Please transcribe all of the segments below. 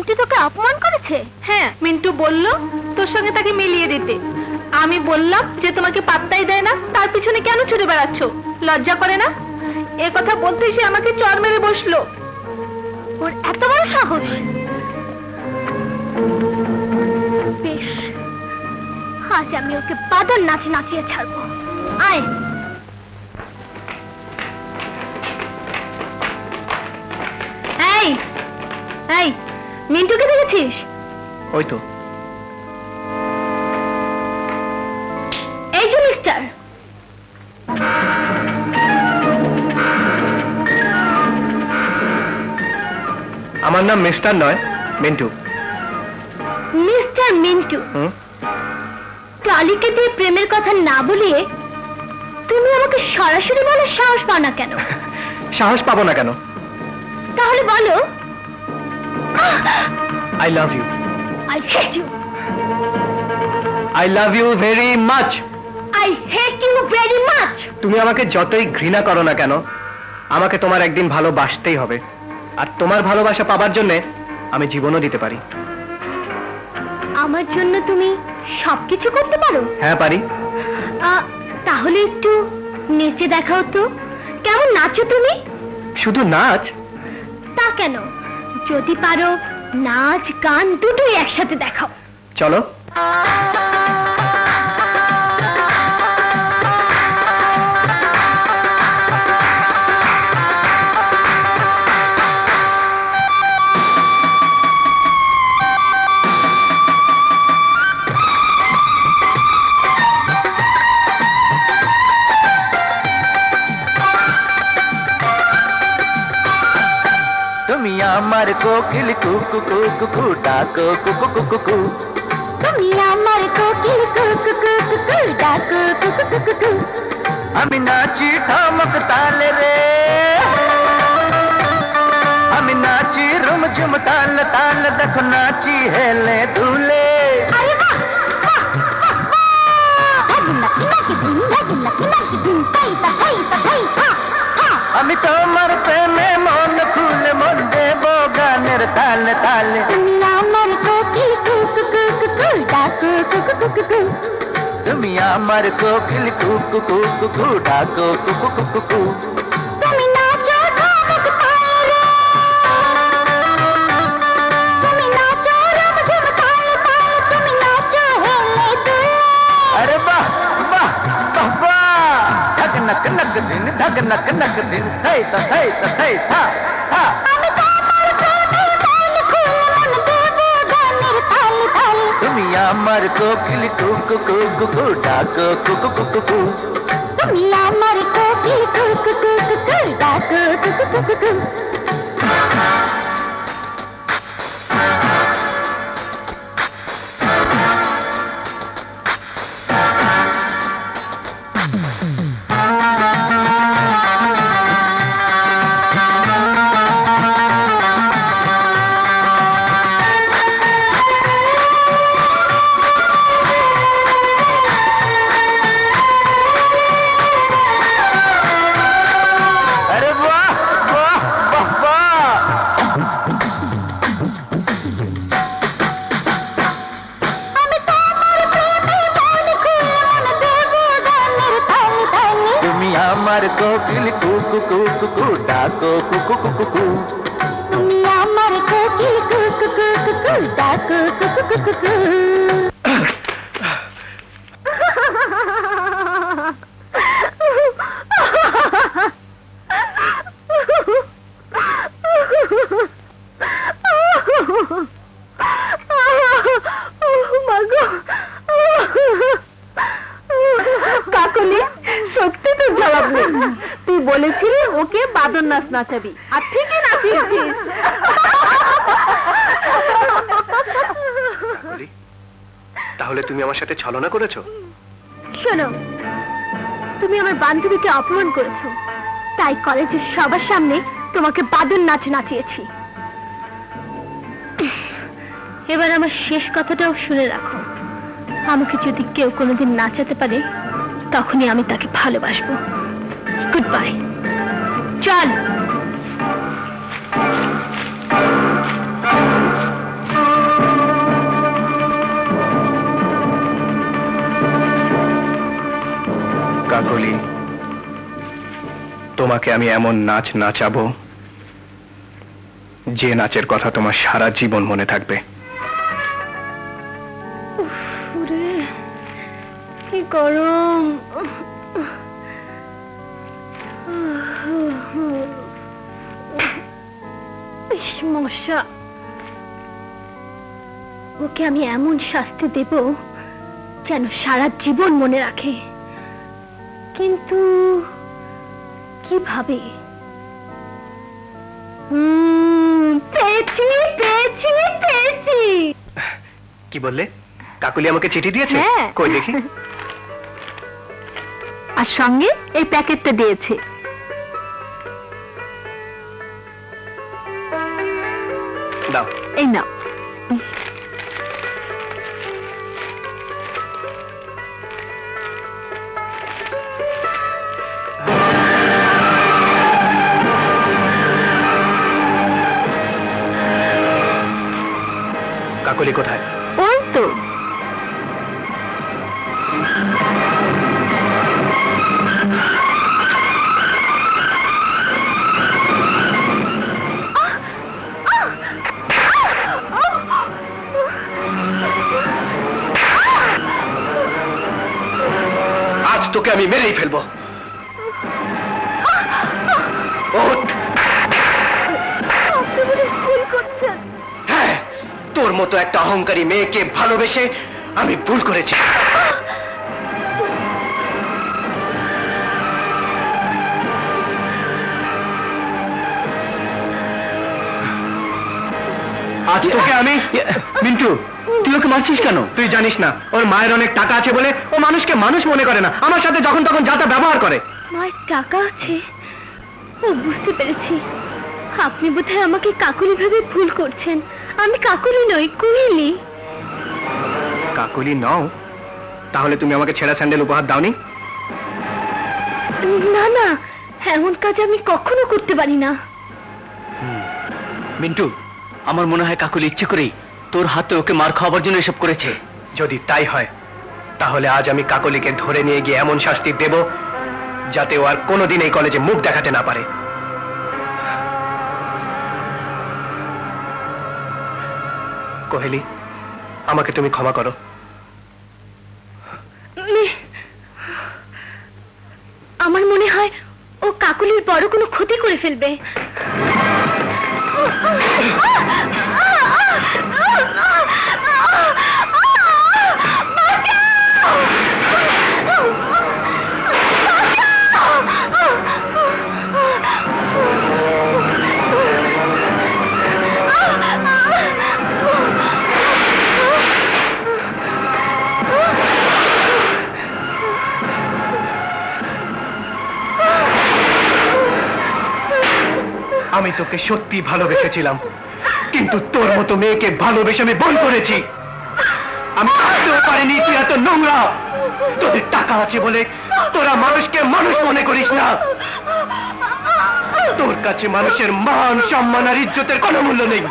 মিন্টু তোকে অপমান করেছে? হ্যাঁ, মিন্টু বলল তোর সঙ্গে তাকে মিলিয়ে দিতে। আমি বললাম যে তোমাকে পাত্তাই দেয় না, তার পিছনে কেন ছুটে বেড়াচ্ছ? লজ্জা করে না? এ কথা বলতে সে আমাকে চড় মেরে বসলো। ওর এত বড় সাহস! বেশ, আজ আমি ওকে বাদর নাচে নাচিয়ে ছাড়বো। আয়। এই এই, মিন্টুকে দেখেছিস? ওই তো। এই যে মিস্টার, আমার নাম মিস্টার নয়, মিন্টু। মিস্টার মিন্টু, টলিকে দিয়ে প্রেমের কথা না বলিয়ে তুমি আমাকে সরাসরি বলার সাহস পাও না কেন? সাহস পাবো না কেন? তাহলে বলো। I love you. I hate you. I love you very much. I hate you very much. তুমি আমাকে যতই ঘৃণা করো না কেন, আমাকে তোমার একদিন ভালোবাসতেই হবে। আর তোমার ভালোবাসা পাবার জন্য আমি জীবনও দিতে পারি। আমার জন্য তুমি সবকিছু করতে পারো? হ্যাঁ, পারি। তাহলে একটু নেচে দেখাও তো। কেমন নাচো তুমি? শুধু নাচ? তা কেন, যদি পারো নাচ গান দুটোই একসাথে দেখাও। চলো। তুমি আমার কোকিল কুকু কুকু কু ডাকো কুকু কুকু কু। তুমি আমার কোকিল কুকু কুকু কু ডাকো কুকু কুকু কু। আমি নাচি ঠমক তালে রে, আমি নাচি রুম ঝুম তাল তাল, দেখো নাচি হেলে দুলে। আরে বাহ, বাহ, বাহ, বাহ। ধাগিনা কিনা কি দিন, ধাগিনা কিনা কি দিন, তাই তা তাই তা তাই হা হা। আমি তোমার প্রেমে মন খুলে মন দেবো গানের তালে তালে। তুমি আমার কোকিল কুকু কুকু কু ডাকো কুকু কুকু কু। তুমি আমার কোকিল কুকু কুকু কু ডাকো কুকু কুকু কু। তুমি নাচো ধামক তালে, তুমি নাচো রমঝম তালে তালে, তুমি নাচো হেলে দুলে। अरे वाह वाह वाह वाह, धक नक नक दिन, धक नक नक दिन, थई ता थई ता थई था था। আমি তোমার প্রেমে মন খুলে মন দেবো গানের তালে তালে। তুমি আমার কোকিল কুকু কুকু কু ডাকো কুকু কুকু কু। তুমি আমার কোকিল কুকু কুকু কু ডাকো কুকু কুকু কু। अरे वाह वाह वाह वाह, আমি তোমার প্রেমে মন খুলে মন দেবো গানের তালে তালে। তুমি আমার কোকিল কুকু কুকু কু ডাকো কুকু কুকু কু। তুমি আমার কোকিল কুকু কুকু কু ডাকো কুকু কুকু কু। কাকলি, সত্যি তো জবাব নেই। তুই বলেছিলি ওকে বাদর নাচ নাচাবি, আর ঠিকই নাচিয়েছিস। তাহলে তুমি আমার সাথে ছলনা করেছো? শোনো, তুমি আমার বান্ধবীকে অপমান করেছো, তাই কলেজের সবার সামনে তোমাকে বাদর নাচ নাচিয়েছি। এবার আমার শেষ কথাটাও শুনে রাখো, আমাকে যদি কেউ কোনোদিন নাচাতে পারে তখনই আমি তাকে ভালোবাসবো। Good bye. চল। তোমাকে আমি এমন নাচ নাচাবো যে নাচের কথা তোমার সারা জীবন মনে থাকবে। ওরে, কি গরম। ইস, মশা। ওকে আমি এমন শাস্তি দেব যেন সারা জীবন মনে রাখে, কিন্তু কিভাবে? পেয়েছি পেয়েছি পেয়েছি। কি বললে? কাকুলি আমাকে চিঠি দিয়েছে? হ্যাঁ। কই দেখি। আর সঙ্গে এই প্যাকেটটা দিয়েছে। দাও। এই নাও। কাকুলি কোথায়? ওই তো। আজ তোকে আমি মেরেই ফেলবো। ওঠ। আপনি মনে হয় ভুল করছেন। হ্যাঁ, তোর মতো একটা অহংকারী মেয়েকে ভালোবেসে আমি ভুল করেছি। আজ তোকে আমি। মিন্টু, তুই ওকে মারছিস কেন? তুই জানিস না ওর মায়ের অনেক টাকা আছে বলে ও মানুষকে মানুষ মনে করে না, আমার সাথে যখন তখন যা তা ব্যবহার করে। মায়ের টাকা আছে? ও, বুঝতে পেরেছি। আপনি বোধহয় আমাকে কাকুলি ভেবে ভুল করছেন। আমি কাকুলি নই, কুহেলি। কাকুলি নও? তাহলে তুমি আমাকে ছেঁড়া স্যান্ডেল উপহার দাওনি? না না, এমন কাজ আমি কখনো করতে পারি না। মিন্টু, আমার মনে হয় কাকুলি ইচ্ছে করেই তোর হাতে ওকে মার খাওয়াবার জন্য এসব করেছে। যদি তাই হয় তাহলে আজ আমি কাকলিকে ধরে নিয়ে গিয়ে এমন শাস্তি দেব যাতে ও আর কোনোদিন এই কলেজে মুখ দেখাতে না পারে। কোহেলি, আমাকে তুমি ক্ষমা করো। আমার মনে হয় ও কাকুলির বড় কোনো ক্ষতি করে ফেলবে। আমি তোকে সত্যি ভালোবেসেছিলাম, কিন্তু তোর মতো মেয়েকে ভালোবেসে আমি ভুল করেছি। আমি ভাবতেও পারিনি তুই এত নোংরা। তোদের টাকা আছে বলে তোরা মানুষকে মানুষ মনে করিস না। তোর কাছে মানুষের মান, সম্মান আর ইজ্জতের কোনো মূল্য নেই।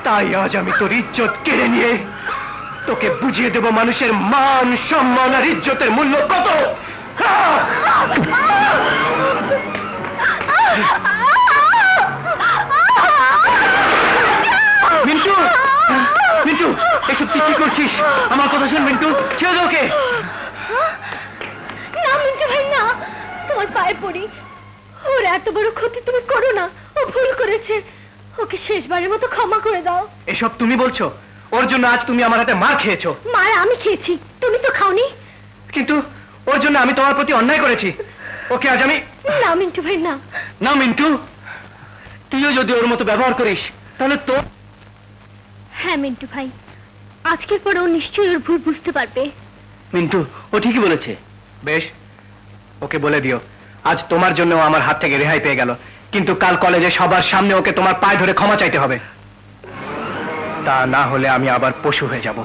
তাই আজ আমি তোর ইজ্জত কেড়ে নিয়ে তোকে বুঝিয়ে দেব মানুষের মান, সম্মান আর ইজ্জতের মূল্য কত। মিন্টু, মিন্টু, এসব তুই কি করছিস? আমার কথা শোন মিন্টু, ছেড়ে দে ওকে। না মিন্টু ভাই, না, তোমার পায়ে পড়ি। ওর এত বড় ক্ষতি তুমি করো না। ও ভুল করেছে, ওকে শেষবারের মতো ক্ষমা করে দাও। এসব তুমি বলছো? ওর জন্য আজ তুমি আমার হাতে মার খেয়েছো। মার আমি খেয়েছি, তুমি তো খাওনি। কিন্তু ওর জন্য আমি তোমার প্রতি অন্যায় করেছি। ওকে আজ আমি। না মিন্টু ভাই, না। না মিন্টু, তুইও যদি ওর মতো ব্যবহার করিস তাহলে তো। হ্যাঁ মিন্টু ভাই, আজকের পর ও নিশ্চয়ই ওর ভুল বুঝতে পারবে। মিন্টু, ও ঠিকই বলেছে। বেশ, ওকে বলে দিও আজ তোমার জন্য ও আমার হাত থেকে রেহাই পেয়ে গেল, কিন্তু কাল কলেজে সবার সামনে ওকে তোমার পায়ে ধরে ক্ষমা চাইতে হবে। তা না হলে আমি আবার পশু হয়ে যাব।